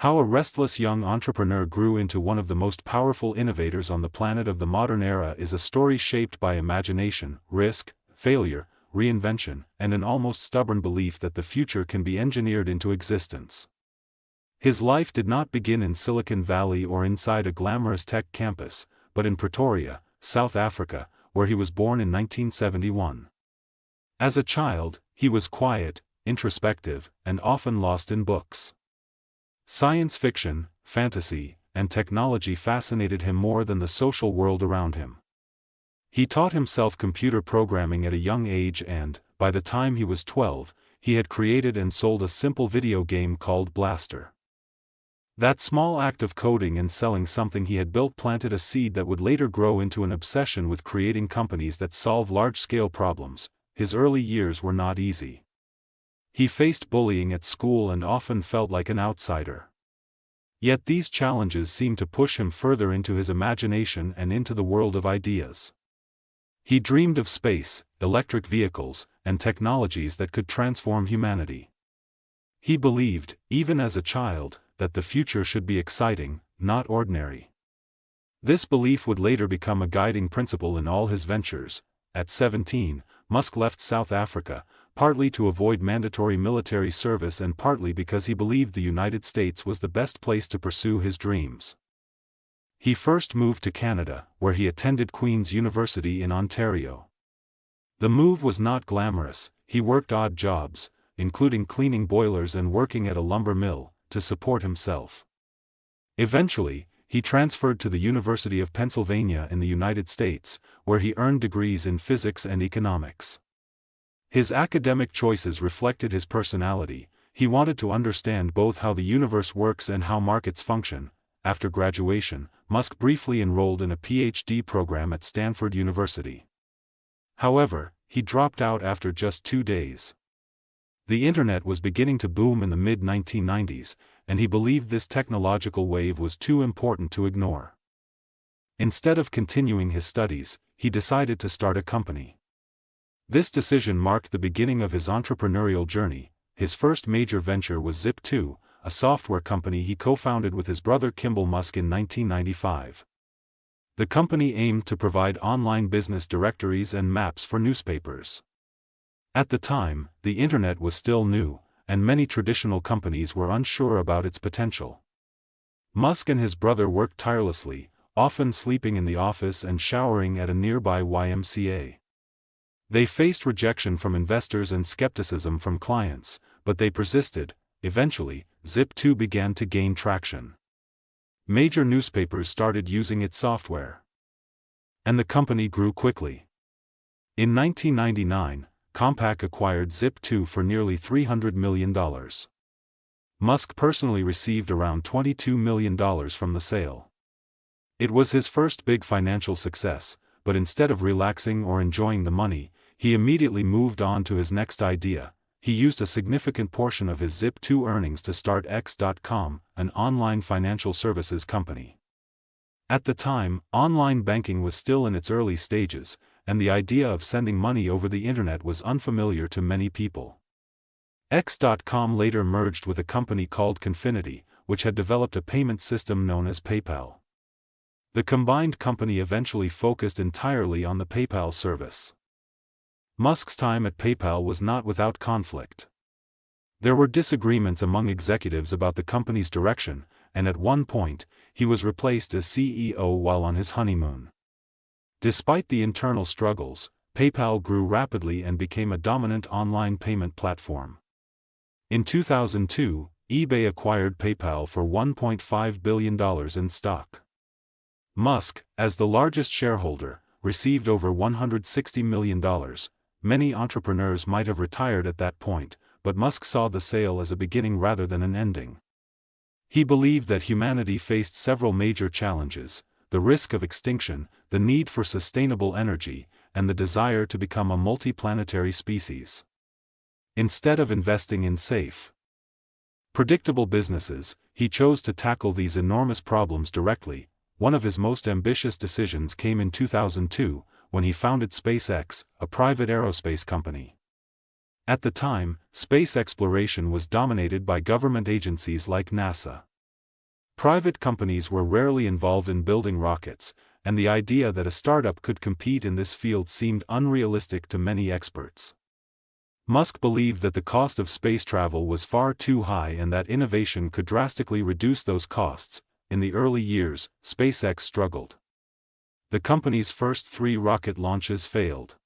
How a restless young entrepreneur grew into one of the most powerful innovators on the planet of the modern era is a story shaped by imagination, risk, failure, reinvention, and an almost stubborn belief that the future can be engineered into existence. His life did not begin in Silicon Valley or inside a glamorous tech campus, but in Pretoria, South Africa, where he was born in 1971. As a child, he was quiet, introspective, and often lost in books. Science fiction, fantasy, and technology fascinated him more than the social world around him. He taught himself computer programming at a young age and, by the time he was 12, he had created and sold a simple video game called Blaster. That small act of coding and selling something he had built planted a seed that would later grow into an obsession with creating companies that solve large-scale problems. His early years were not easy. He faced bullying at school and often felt like an outsider. Yet these challenges seemed to push him further into his imagination and into the world of ideas. He dreamed of space, electric vehicles, and technologies that could transform humanity. He believed, even as a child, that the future should be exciting, not ordinary. This belief would later become a guiding principle in all his ventures. At 17, Musk left South Africa, partly to avoid mandatory military service and partly because he believed the United States was the best place to pursue his dreams. He first moved to Canada, where he attended Queen's University in Ontario. The move was not glamorous. He worked odd jobs, including cleaning boilers and working at a lumber mill, to support himself. Eventually, he transferred to the University of Pennsylvania in the United States, where he earned degrees in physics and economics. His academic choices reflected his personality. He wanted to understand both how the universe works and how markets function. After graduation, Musk briefly enrolled in a PhD program at Stanford University. However, he dropped out after just 2 days. The internet was beginning to boom in the mid-1990s, and he believed this technological wave was too important to ignore. Instead of continuing his studies, he decided to start a company. This decision marked the beginning of his entrepreneurial journey. His first major venture was Zip2, a software company he co-founded with his brother Kimball Musk in 1995. The company aimed to provide online business directories and maps for newspapers. At the time, the internet was still new, and many traditional companies were unsure about its potential. Musk and his brother worked tirelessly, often sleeping in the office and showering at a nearby YMCA. They faced rejection from investors and skepticism from clients, but they persisted. Eventually, Zip2 began to gain traction. Major newspapers started using its software. And the company grew quickly. In 1999, Compaq acquired Zip2 for nearly $300 million. Musk personally received around $22 million from the sale. It was his first big financial success, but instead of relaxing or enjoying the money, he immediately moved on to his next idea. He used a significant portion of his Zip2 earnings to start X.com, an online financial services company. At the time, online banking was still in its early stages, and the idea of sending money over the internet was unfamiliar to many people. X.com later merged with a company called Confinity, which had developed a payment system known as PayPal. The combined company eventually focused entirely on the PayPal service. Musk's time at PayPal was not without conflict. There were disagreements among executives about the company's direction, and at one point, he was replaced as CEO while on his honeymoon. Despite the internal struggles, PayPal grew rapidly and became a dominant online payment platform. In 2002, eBay acquired PayPal for $1.5 billion in stock. Musk, as the largest shareholder, received over $160 million. Many entrepreneurs might have retired at that point, but Musk saw the sale as a beginning rather than an ending. He believed that humanity faced several major challenges: the risk of extinction, the need for sustainable energy, and the desire to become a multiplanetary species. Instead of investing in safe, predictable businesses, he chose to tackle these enormous problems directly. One of his most ambitious decisions came in 2002, when he founded SpaceX, a private aerospace company. At the time, space exploration was dominated by government agencies like NASA. Private companies were rarely involved in building rockets, and the idea that a startup could compete in this field seemed unrealistic to many experts. Musk believed that the cost of space travel was far too high and that innovation could drastically reduce those costs. In the early years, SpaceX struggled. The company's first 3 rocket launches failed.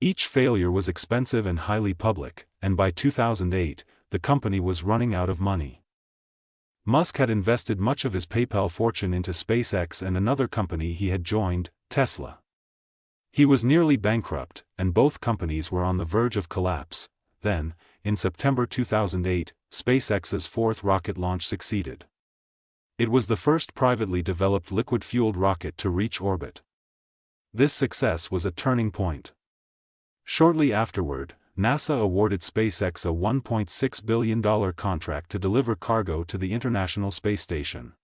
Each failure was expensive and highly public, and by 2008, the company was running out of money. Musk had invested much of his PayPal fortune into SpaceX and another company he had joined, Tesla. He was nearly bankrupt, and both companies were on the verge of collapse. Then, in September 2008, SpaceX's 4th rocket launch succeeded. It was the first privately developed liquid-fueled rocket to reach orbit. This success was a turning point. Shortly afterward, NASA awarded SpaceX a $1.6 billion contract to deliver cargo to the International Space Station.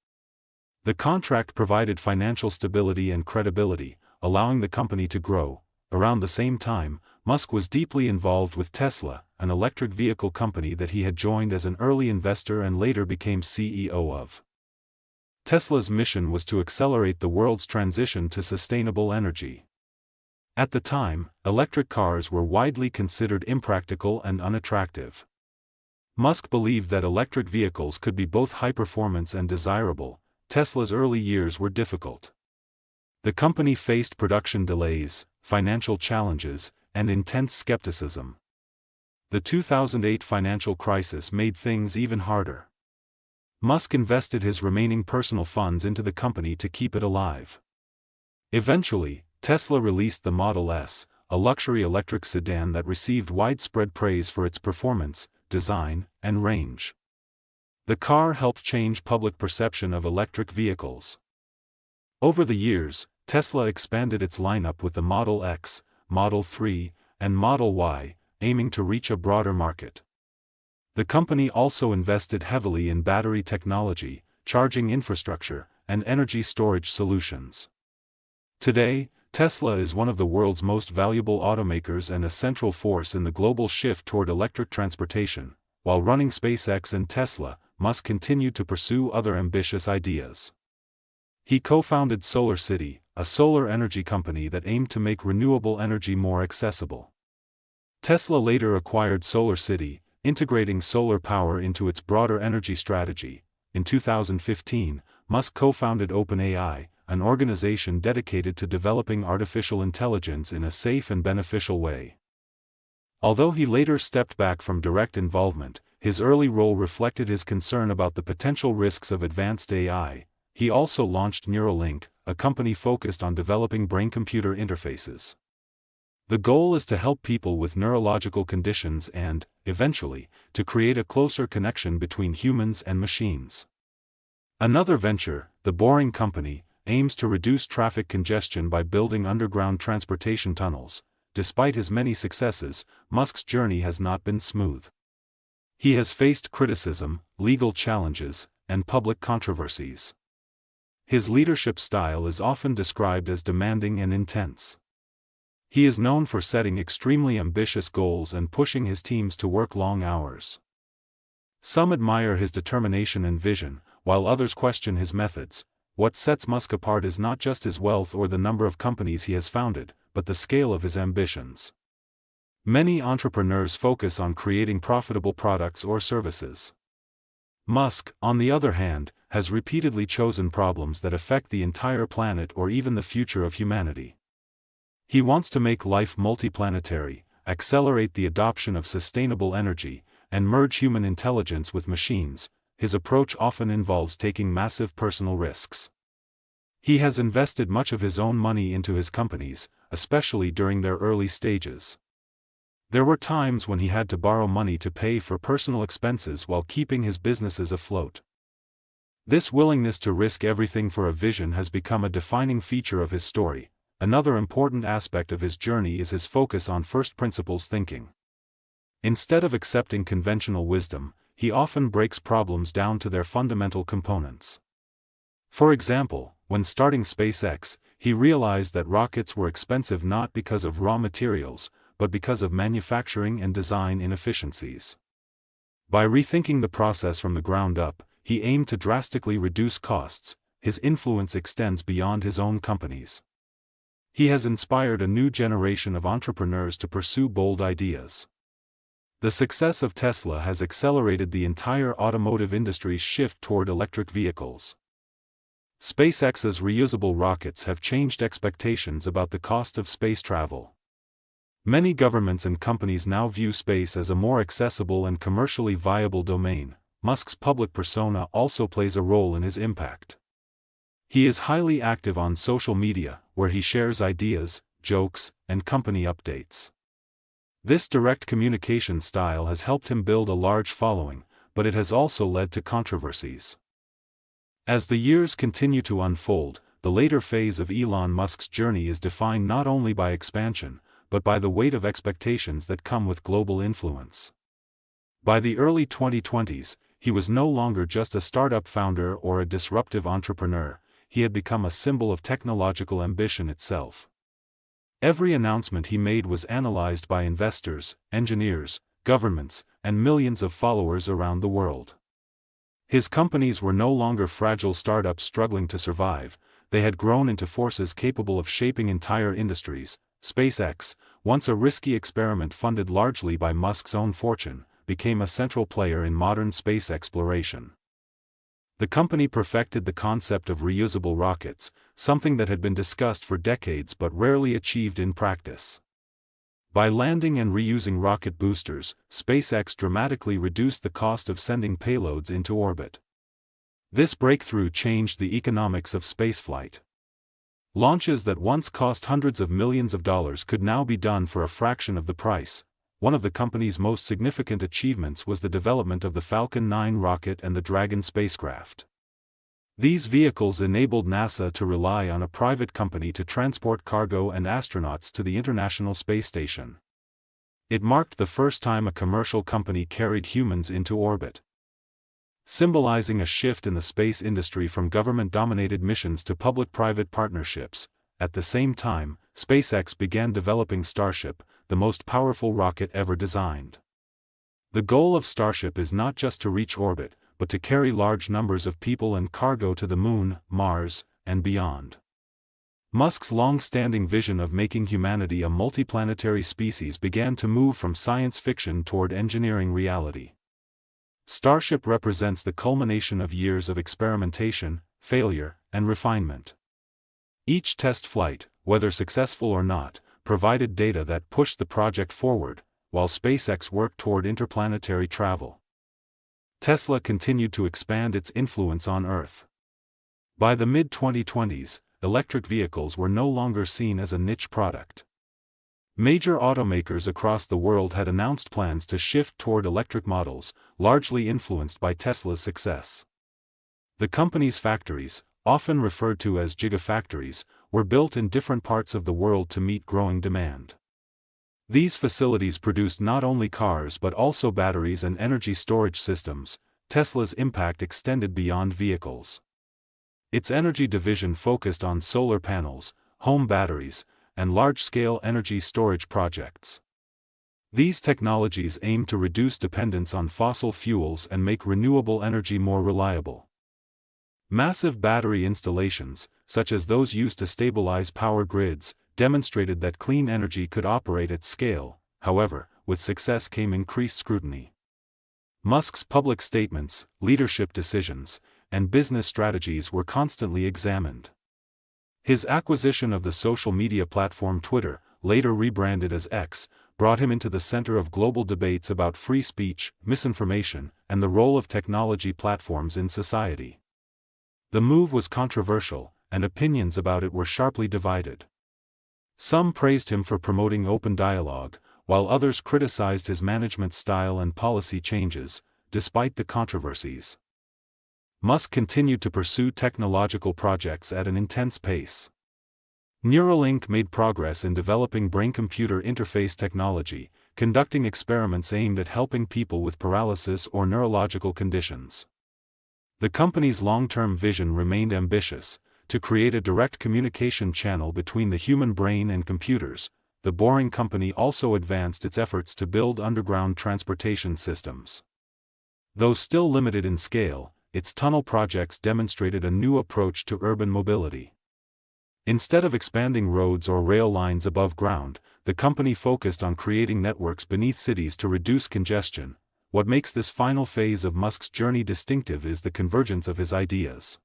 The contract provided financial stability and credibility, allowing the company to grow. Around the same time, Musk was deeply involved with Tesla, an electric vehicle company that he had joined as an early investor and later became CEO of. Tesla's mission was to accelerate the world's transition to sustainable energy. At the time, electric cars were widely considered impractical and unattractive. Musk believed that electric vehicles could be both high-performance and desirable. Tesla's early years were difficult. The company faced production delays, financial challenges, and intense skepticism. The 2008 financial crisis made things even harder. Musk invested his remaining personal funds into the company to keep it alive. Eventually, Tesla released the Model S, a luxury electric sedan that received widespread praise for its performance, design, and range. The car helped change public perception of electric vehicles. Over the years, Tesla expanded its lineup with the Model X, Model 3, and Model Y, aiming to reach a broader market. The company also invested heavily in battery technology, charging infrastructure, and energy storage solutions. Today, Tesla is one of the world's most valuable automakers and a central force in the global shift toward electric transportation. While running SpaceX and Tesla, Musk continued to pursue other ambitious ideas. He co-founded SolarCity, a solar energy company that aimed to make renewable energy more accessible. Tesla later acquired SolarCity, integrating solar power into its broader energy strategy. In 2015, Musk co-founded OpenAI, an organization dedicated to developing artificial intelligence in a safe and beneficial way. Although he later stepped back from direct involvement, his early role reflected his concern about the potential risks of advanced AI. He also launched Neuralink, a company focused on developing brain-computer interfaces. The goal is to help people with neurological conditions and, eventually, to create a closer connection between humans and machines. Another venture, The Boring Company, aims to reduce traffic congestion by building underground transportation tunnels. Despite his many successes, Musk's journey has not been smooth. He has faced criticism, legal challenges, and public controversies. His leadership style is often described as demanding and intense. He is known for setting extremely ambitious goals and pushing his teams to work long hours. Some admire his determination and vision, while others question his methods. What sets Musk apart is not just his wealth or the number of companies he has founded, but the scale of his ambitions. Many entrepreneurs focus on creating profitable products or services. Musk, on the other hand, has repeatedly chosen problems that affect the entire planet or even the future of humanity. He wants to make life multiplanetary, accelerate the adoption of sustainable energy, and merge human intelligence with machines. His approach often involves taking massive personal risks. He has invested much of his own money into his companies, especially during their early stages. There were times when he had to borrow money to pay for personal expenses while keeping his businesses afloat. This willingness to risk everything for a vision has become a defining feature of his story. Another important aspect of his journey is his focus on first principles thinking. Instead of accepting conventional wisdom, he often breaks problems down to their fundamental components. For example, when starting SpaceX, he realized that rockets were expensive not because of raw materials, but because of manufacturing and design inefficiencies. By rethinking the process from the ground up, he aimed to drastically reduce costs. His influence extends beyond his own companies. He has inspired a new generation of entrepreneurs to pursue bold ideas. The success of Tesla has accelerated the entire automotive industry's shift toward electric vehicles. SpaceX's reusable rockets have changed expectations about the cost of space travel. Many governments and companies now view space as a more accessible and commercially viable domain. Musk's public persona also plays a role in his impact. He is highly active on social media, where he shares ideas, jokes, and company updates. This direct communication style has helped him build a large following, but it has also led to controversies. As the years continue to unfold, the later phase of Elon Musk's journey is defined not only by expansion, but by the weight of expectations that come with global influence. By the early 2020s, he was no longer just a startup founder or a disruptive entrepreneur. He had become a symbol of technological ambition itself. Every announcement he made was analyzed by investors, engineers, governments, and millions of followers around the world. His companies were no longer fragile startups struggling to survive, they had grown into forces capable of shaping entire industries. SpaceX, once a risky experiment funded largely by Musk's own fortune, became a central player in modern space exploration. The company perfected the concept of reusable rockets, something that had been discussed for decades but rarely achieved in practice. By landing and reusing rocket boosters, SpaceX dramatically reduced the cost of sending payloads into orbit. This breakthrough changed the economics of spaceflight. Launches that once cost hundreds of millions of dollars could now be done for a fraction of the price. One of the company's most significant achievements was the development of the Falcon 9 rocket and the Dragon spacecraft. These vehicles enabled NASA to rely on a private company to transport cargo and astronauts to the International Space Station. It marked the first time a commercial company carried humans into orbit, symbolizing a shift in the space industry from government-dominated missions to public-private partnerships. At the same time, SpaceX began developing Starship, the most powerful rocket ever designed. The goal of Starship is not just to reach orbit, but to carry large numbers of people and cargo to the Moon, Mars, and beyond. Musk's long-standing vision of making humanity a multiplanetary species began to move from science fiction toward engineering reality. Starship represents the culmination of years of experimentation, failure, and refinement. Each test flight, whether successful or not, provided data that pushed the project forward, while SpaceX worked toward interplanetary travel. Tesla continued to expand its influence on Earth. By the mid-2020s, electric vehicles were no longer seen as a niche product. Major automakers across the world had announced plans to shift toward electric models, largely influenced by Tesla's success. The company's factories, often referred to as gigafactories, were built in different parts of the world to meet growing demand. These facilities produced not only cars but also batteries and energy storage systems. Tesla's impact extended beyond vehicles. Its energy division focused on solar panels, home batteries, and large-scale energy storage projects. These technologies aim to reduce dependence on fossil fuels and make renewable energy more reliable. Massive battery installations, such as those used to stabilize power grids, demonstrated that clean energy could operate at scale. However, with success came increased scrutiny. Musk's public statements, leadership decisions, and business strategies were constantly examined. His acquisition of the social media platform Twitter, later rebranded as X, brought him into the center of global debates about free speech, misinformation, and the role of technology platforms in society. The move was controversial, and opinions about it were sharply divided. Some praised him for promoting open dialogue, while others criticized his management style and policy changes. Despite the controversies, Musk continued to pursue technological projects at an intense pace. Neuralink made progress in developing brain-computer interface technology, conducting experiments aimed at helping people with paralysis or neurological conditions. The company's long-term vision remained ambitious: to create a direct communication channel between the human brain and computers. The Boring Company also advanced its efforts to build underground transportation systems. Though still limited in scale, its tunnel projects demonstrated a new approach to urban mobility. Instead of expanding roads or rail lines above ground, the company focused on creating networks beneath cities to reduce congestion. What makes this final phase of Musk's journey distinctive is the convergence of his ideas.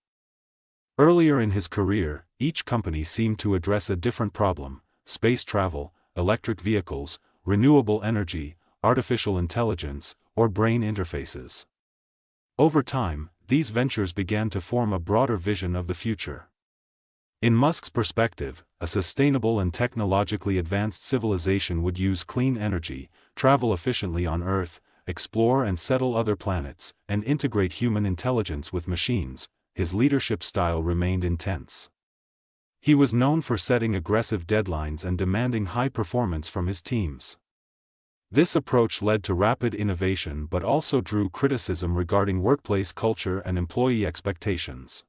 Earlier in his career, each company seemed to address a different problem: space travel, electric vehicles, renewable energy, artificial intelligence, or brain interfaces. Over time, these ventures began to form a broader vision of the future. In Musk's perspective, a sustainable and technologically advanced civilization would use clean energy, travel efficiently on Earth, explore and settle other planets, and integrate human intelligence with machines. His leadership style remained intense. He was known for setting aggressive deadlines and demanding high performance from his teams. This approach led to rapid innovation but also drew criticism regarding workplace culture and employee expectations.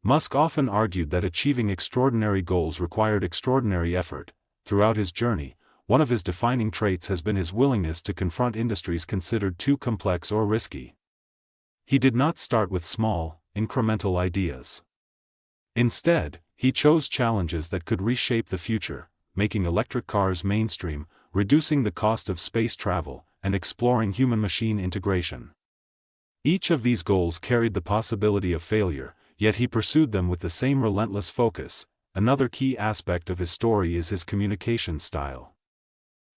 Musk often argued that achieving extraordinary goals required extraordinary effort. Throughout his journey, one of his defining traits has been his willingness to confront industries considered too complex or risky. He did not start with small, incremental ideas. Instead, he chose challenges that could reshape the future, making electric cars mainstream, reducing the cost of space travel, and exploring human-machine integration. Each of these goals carried the possibility of failure, yet he pursued them with the same relentless focus. Another key aspect of his story is his communication style.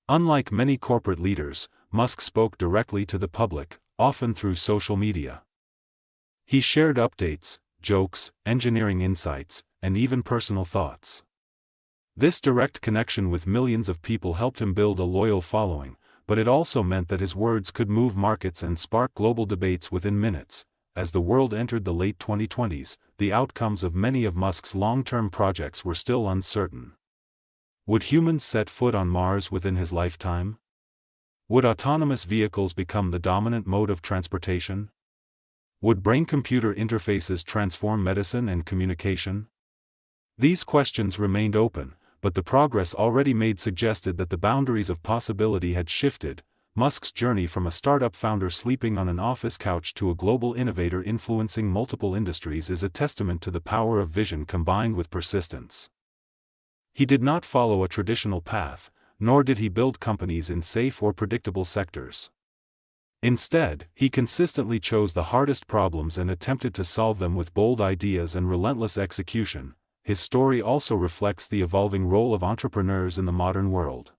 Unlike many corporate leaders, Musk spoke directly to the public, often through social media. He shared updates, jokes, engineering insights, and even personal thoughts. This direct connection with millions of people helped him build a loyal following, but it also meant that his words could move markets and spark global debates within minutes. As the world entered the late 2020s, the outcomes of many of Musk's long-term projects were still uncertain. Would humans set foot on Mars within his lifetime? Would autonomous vehicles become the dominant mode of transportation? Would brain-computer interfaces transform medicine and communication? These questions remained open, but the progress already made suggested that the boundaries of possibility had shifted. Musk's journey from a startup founder sleeping on an office couch to a global innovator influencing multiple industries is a testament to the power of vision combined with persistence. He did not follow a traditional path, nor did he build companies in safe or predictable sectors. Instead, he consistently chose the hardest problems and attempted to solve them with bold ideas and relentless execution. His story also reflects the evolving role of entrepreneurs in the modern world.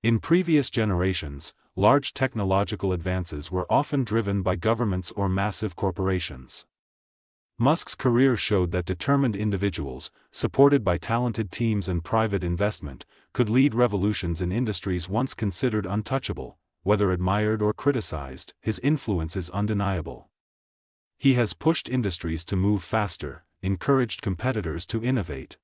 In previous generations, large technological advances were often driven by governments or massive corporations. Musk's career showed that determined individuals, supported by talented teams and private investment, could lead revolutions in industries once considered untouchable. Whether admired or criticized, his influence is undeniable. He has pushed industries to move faster, encouraged competitors to innovate,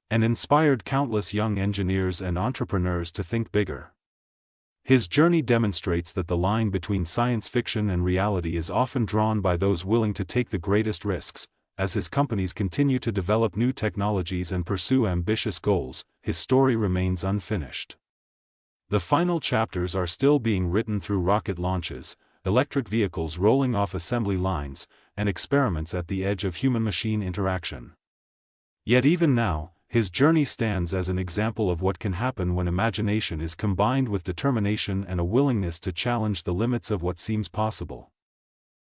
and inspired countless young engineers and entrepreneurs to think bigger. His journey demonstrates that the line between science fiction and reality is often drawn by those willing to take the greatest risks. As his companies continue to develop new technologies and pursue ambitious goals, his story remains unfinished. The final chapters are still being written through rocket launches, electric vehicles rolling off assembly lines, and experiments at the edge of human-machine interaction. Yet even now, his journey stands as an example of what can happen when imagination is combined with determination and a willingness to challenge the limits of what seems possible.